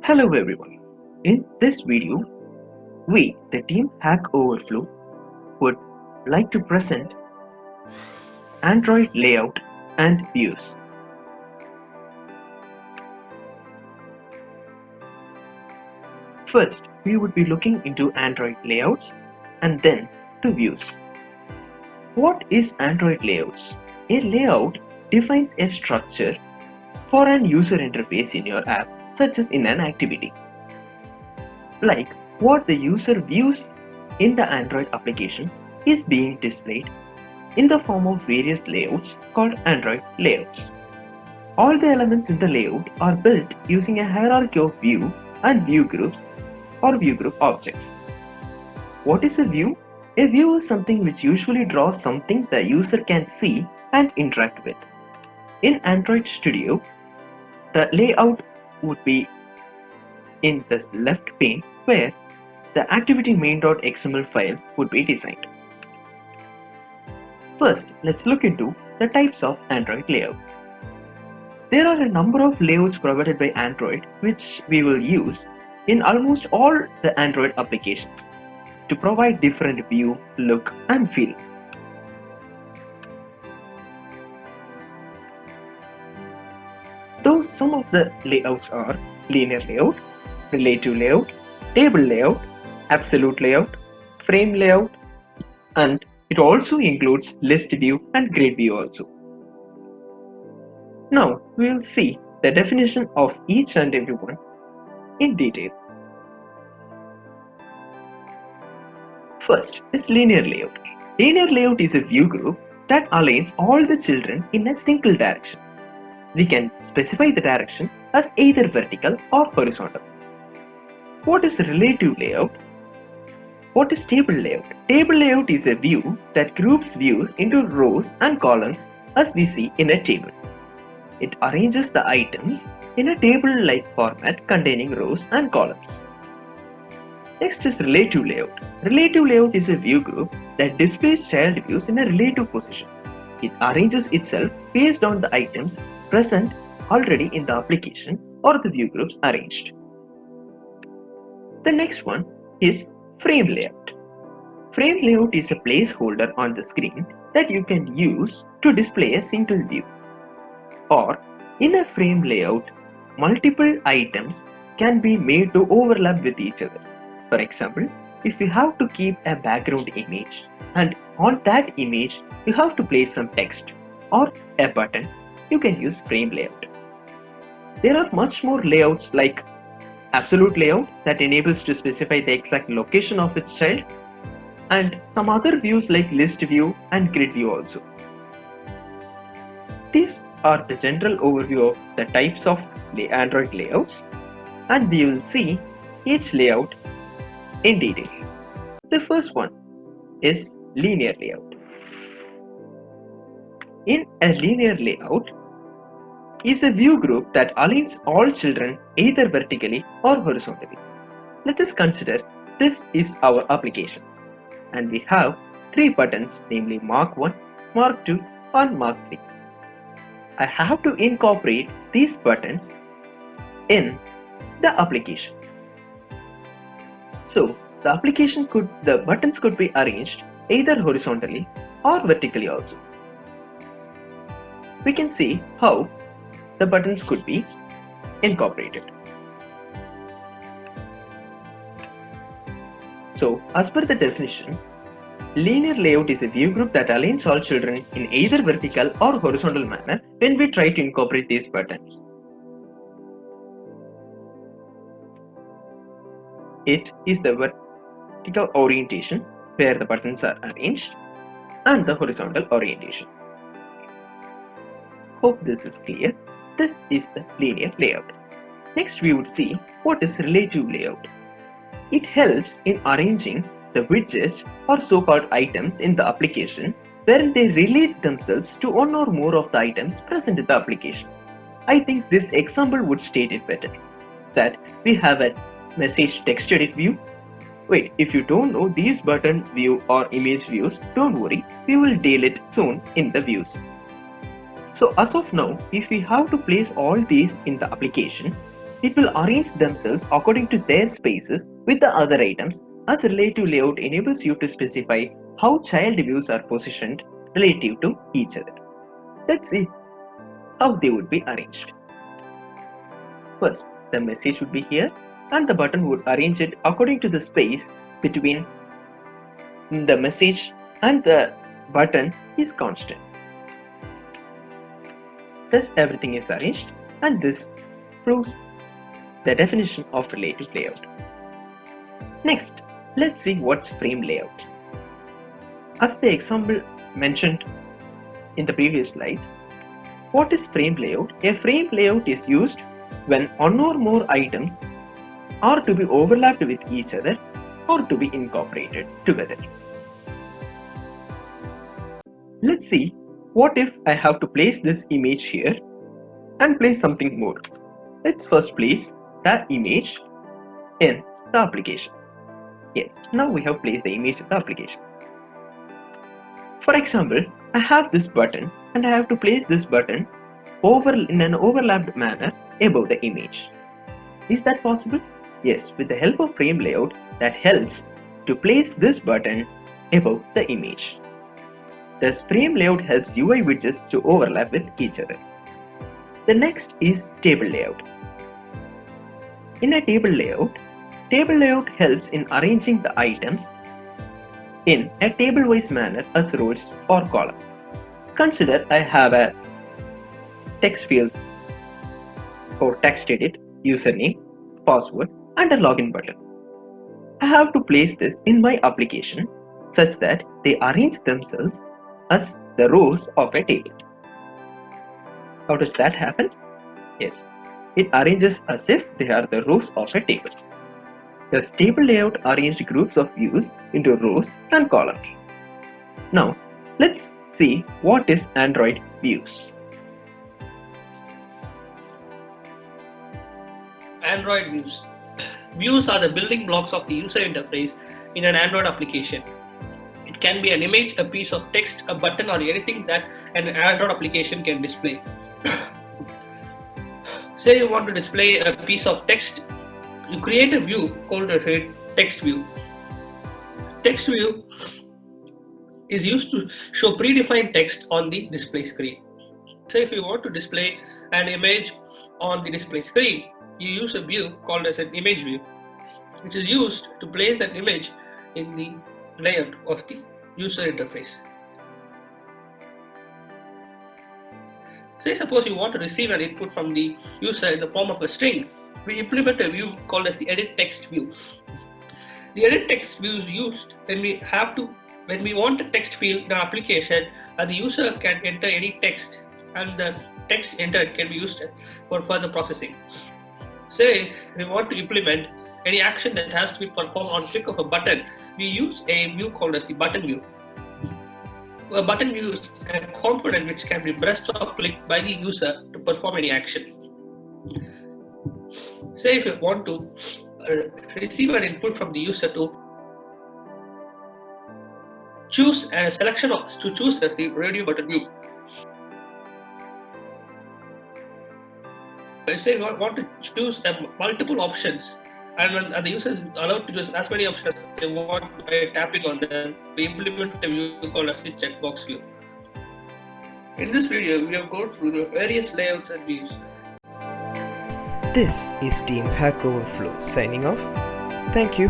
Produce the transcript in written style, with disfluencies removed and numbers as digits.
Hello everyone. In this video, we, the team Hack Overflow, would like to present Android layout and views. First, we would be looking into Android layouts and then to views. What is Android layouts? A layout defines a structure for an user interface in your app, such as in an activity. Like what the user views in the Android application is being displayed in the form of various layouts called Android layouts. All the elements in the layout are built using a hierarchy of view and view groups or view group objects. What is a view? A view is something which usually draws something the user can see and interact with. In Android Studio, the layout would be in the left pane where the activity main.xml file would be designed. First, let's look into the types of Android layout. There are a number of layouts provided by Android which we will use in almost all the Android applications to provide different view, look and feel. Though some of the layouts are linear layout, relative layout, table layout, absolute layout, frame layout, and it also includes list view and grid view also. Now we will see the definition of each and every one in detail. First is linear layout. Linear layout is a view group that aligns all the children in a single direction. We can specify the direction as either vertical or horizontal. What is relative layout? What is table layout? Table layout is a view that groups views into rows and columns as we see in a table. It arranges the items in a table-like format containing rows and columns. Next is relative layout. Relative layout is a view group that displays child views in a relative position. It arranges itself based on the items present already in the application or the view groups arranged. The next one is frame layout. Frame layout is a placeholder on the screen that you can use to display a single view. Or in a frame layout, multiple items can be made to overlap with each other. For example, if you have to keep a background image and on that image you have to place some text or a button, you can use frame layout. There are much more layouts like absolute layout that enables to specify the exact location of its child, and some other views like list view and grid view also. These are the general overview of the types of Android layouts, and we will see each layout in detail. The first one is linear layout. In a linear layout is a view group that aligns all children either vertically or horizontally. Let us consider this is our application and we have three buttons, namely Mark 1, Mark 2 and Mark 3. I have to incorporate these buttons in the application. So the buttons could be arranged either horizontally or vertically also. We can see how the buttons could be incorporated. So as per the definition, linear layout is a view group that aligns all children in either vertical or horizontal manner when we try to incorporate these buttons. It is the vertical orientation where the buttons are arranged and the horizontal orientation. Hope this is clear. This is the linear layout. Next we would see what is relative layout. It helps in arranging the widgets or so-called items in the application wherein they relate themselves to one or more of the items present in the application. I think this example would state it better. That we have a message text edit view. Wait, if you don't know these button view or image views, don't worry, we will deal it soon in the views. So as of now, if we have to place all these in the application, It will arrange themselves according to their spaces with the other items, as relative layout enables you to specify how child views are positioned relative to each other. Let's see how they would be arranged. First, the message would be here and the button would arrange it according to the space between the message and the button is constant. Thus everything is arranged, and this proves the definition of relative layout. Next, let's see what's frame layout. As the example mentioned in the previous slides, what is frame layout? A frame layout is used when one or more items are to be overlapped with each other or to be incorporated together. Let's see, what if I have to place this image here and place something more? Let's first place the image in the application. Yes, now we have placed the image in the application. For example, I have this button and I have to place this button in an overlapped manner above the image. Is that possible? Yes, with the help of frame layout, that helps to place this button above the image. Thus, frame layout helps UI widgets to overlap with each other. The next is table layout. In a table layout helps in arranging the items in a table-wise manner as rows or columns. Consider I have a text field for text edit, username, password, and a login button. I have to place this in my application such that they arrange themselves as the rows of a table. How does that happen? Yes, it arranges as if they are the rows of a table. The table layout arranged groups of views into rows and columns. Now, let's see what is Android views. Android views. Views are the building blocks of the user interface in an Android application. It can be an image, a piece of text, a button, or anything that an Android application can display. Say you want to display a piece of text, you create a view called a text view. Text view is used to show predefined text on the display screen. So if you want to display an image on the display screen, you use a view called as an image view, which is used to place an image in the layout of the user interface. Say suppose you want to receive an input from the user in the form of a string, we implement a view called as the edit text view. The edit text view is used when we want a text field in our application and the user can enter any text and the text entered can be used for further processing. Say we want to implement any action that has to be performed on click of a button, we use a view called as the button view. A button view is a component which can be pressed or clicked by the user to perform any action. Say if you want to receive an input from the user to choose a selection to choose the radio button view. Say you want to choose multiple options, and when the user is allowed to choose as many options as they want by tapping on them, we implement a view called as the checkbox view. In this video, we have gone through the various layouts and views. This is Team Hack Overflow signing off. Thank you.